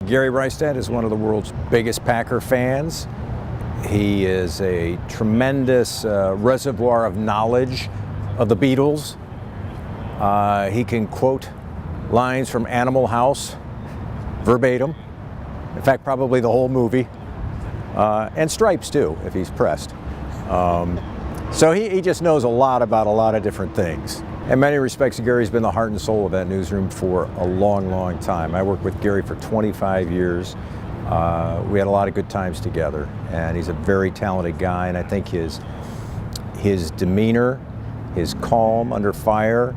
Gary Reistad is one of the world's biggest Packer fans. He is a tremendous reservoir of knowledge of the Beatles. He can quote lines from Animal House verbatim. In fact, probably the whole movie. And Stripes too, if he's pressed. So he just knows a lot about a lot of different things. In many respects, Gary's been the heart and soul of that newsroom for a long, long time. I worked with Gary for 25 years. We had a lot of good times together, and he's a very talented guy, and I think his demeanor, his calm under fire,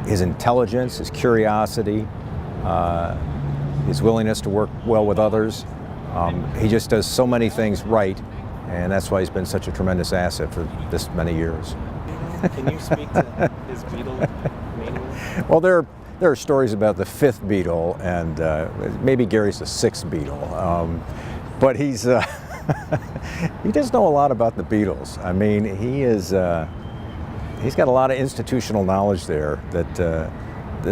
his intelligence, his curiosity, his willingness to work well with others, he just does so many things right, and that's why he's been such a tremendous asset for this many years. Can you speak to his Beatle mania? Well, there are stories about the fifth Beatle, and maybe Gary's the sixth Beatle. But he's he does know a lot about the Beatles. I mean, he's got a lot of institutional knowledge there that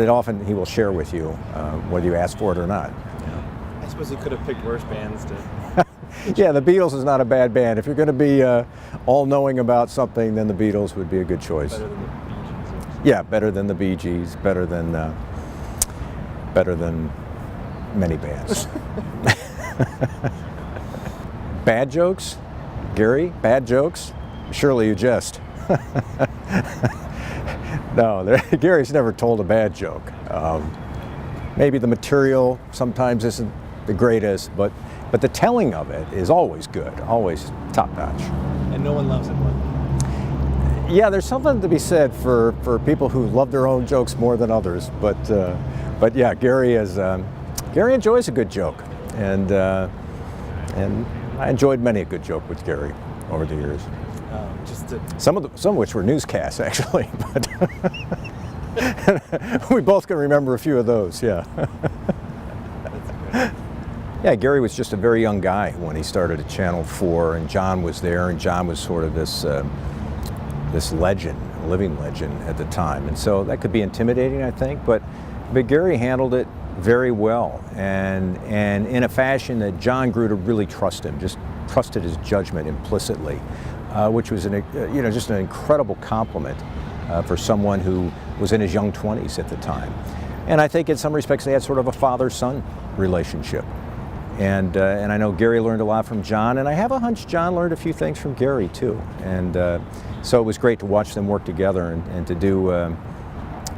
often he will share with you, whether you ask for it or not. I suppose he could have picked worse bands to. Yeah, the Beatles is not a bad band. If you're going to be all-knowing about something, then the Beatles would be a good choice. Better than the Bee Gees. Yeah, better than the Bee Gees, better than many bands. Bad jokes? Gary, bad jokes? Surely you jest. No, Gary's never told a bad joke. Maybe the material sometimes isn't the greatest, but the telling of it is always good, always top-notch. And no one loves it more than you. Yeah, there's something to be said for people who love their own jokes more than others, but yeah, Gary enjoys a good joke, and I enjoyed many a good joke with Gary over the years. Some of which were newscasts, actually, but we both can remember a few of those. Yeah. Yeah, Gary was just a very young guy when he started at Channel 4, and John was there, and John was sort of this legend, living legend at the time, and so that could be intimidating, I think, but Gary handled it very well, and in a fashion that John grew to really trust him, just trusted his judgment implicitly, which was just an incredible compliment for someone who was in his young 20s at the time. And I think in some respects they had sort of a father-son relationship. And I know Gary learned a lot from John, and I have a hunch John learned a few things from Gary too. And so it was great to watch them work together and to do a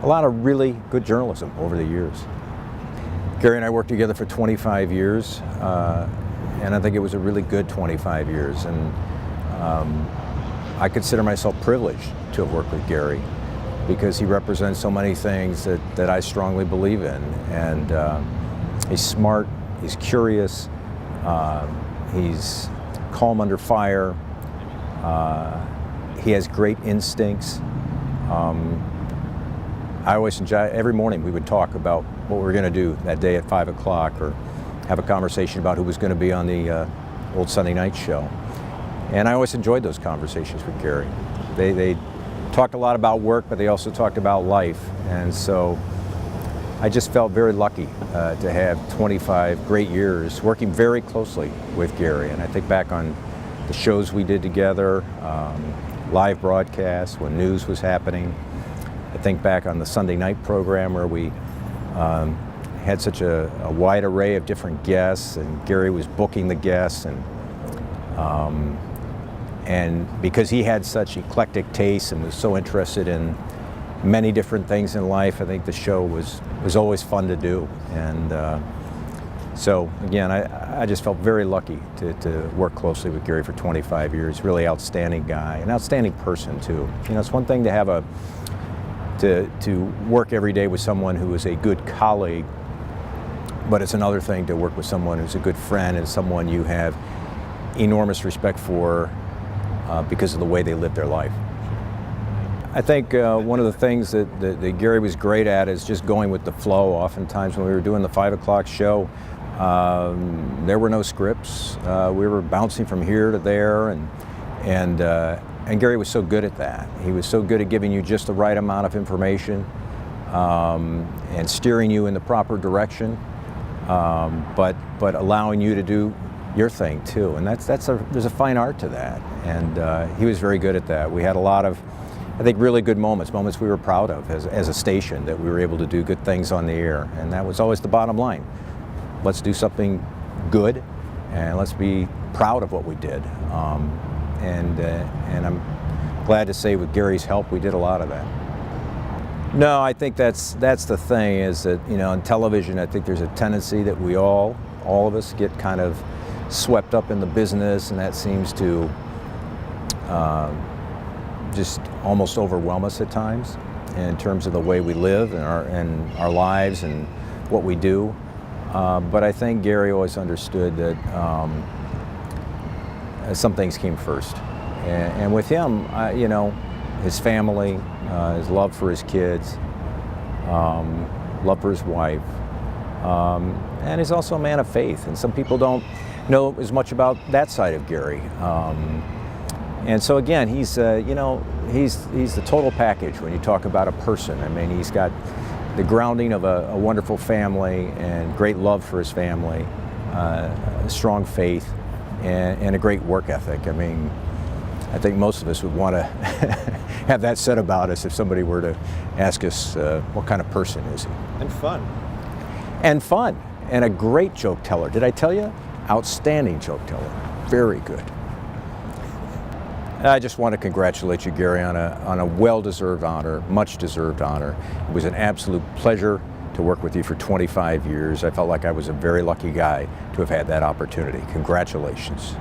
lot of really good journalism over the years. Gary and I worked together for 25 years, and I think it was a really good 25 years. And I consider myself privileged to have worked with Gary because he represents so many things that I strongly believe in. And he's smart. He's curious, he's calm under fire, he has great instincts. I always enjoy, every morning we would talk about what we were going to do that day at 5 o'clock or have a conversation about who was going to be on the old Sunday night show. And I always enjoyed those conversations with Gary. They talked a lot about work, but they also talked about life. And so I just felt very lucky to have 25 great years working very closely with Gary. And I think back on the shows we did together, live broadcasts when news was happening. I think back on the Sunday night program where we had such a wide array of different guests, and Gary was booking the guests, and because he had such eclectic tastes and was so interested in many different things in life, I think the show was always fun to do. And so again, I just felt very lucky to work closely with Gary for 25 years. Really outstanding guy, an outstanding person too. You know, it's one thing to have to work every day with someone who is a good colleague, but it's another thing to work with someone who's a good friend and someone you have enormous respect for because of the way they live their life. I think one of the things that Gary was great at is just going with the flow. Oftentimes when we were doing the 5 o'clock show, there were no scripts. We were bouncing from here to there, and Gary was so good at that. He was so good at giving you just the right amount of information and steering you in the proper direction. but allowing you to do your thing too. And there's a fine art to that. And he was very good at that. We had a lot of, I think, really good moments we were proud of as a station, that we were able to do good things on the air. And that was always the bottom line. Let's do something good, and let's be proud of what we did. And I'm glad to say with Gary's help, we did a lot of that. No, I think that's the thing, is that, you know, in television, I think there's a tendency that we all of us get kind of swept up in the business, and that seems to just almost overwhelm us at times in terms of the way we live and our lives and what we do. But I think Gary always understood that some things came first. And with him, you know, his family, his love for his kids, love for his wife, and he's also a man of faith. And some people don't know as much about that side of Gary. And so again, he's you know, he's the total package when you talk about a person. I mean, he's got the grounding of a wonderful family and great love for his family, a strong faith, and a great work ethic. I mean, I think most of us would want to have that said about us if somebody were to ask us what kind of person is he. And fun. And fun. And a great joke teller. Did I tell you? Outstanding joke teller. Very good. I just want to congratulate you, Gary, on a well-deserved honor, much-deserved honor. It was an absolute pleasure to work with you for 25 years. I felt like I was a very lucky guy to have had that opportunity. Congratulations.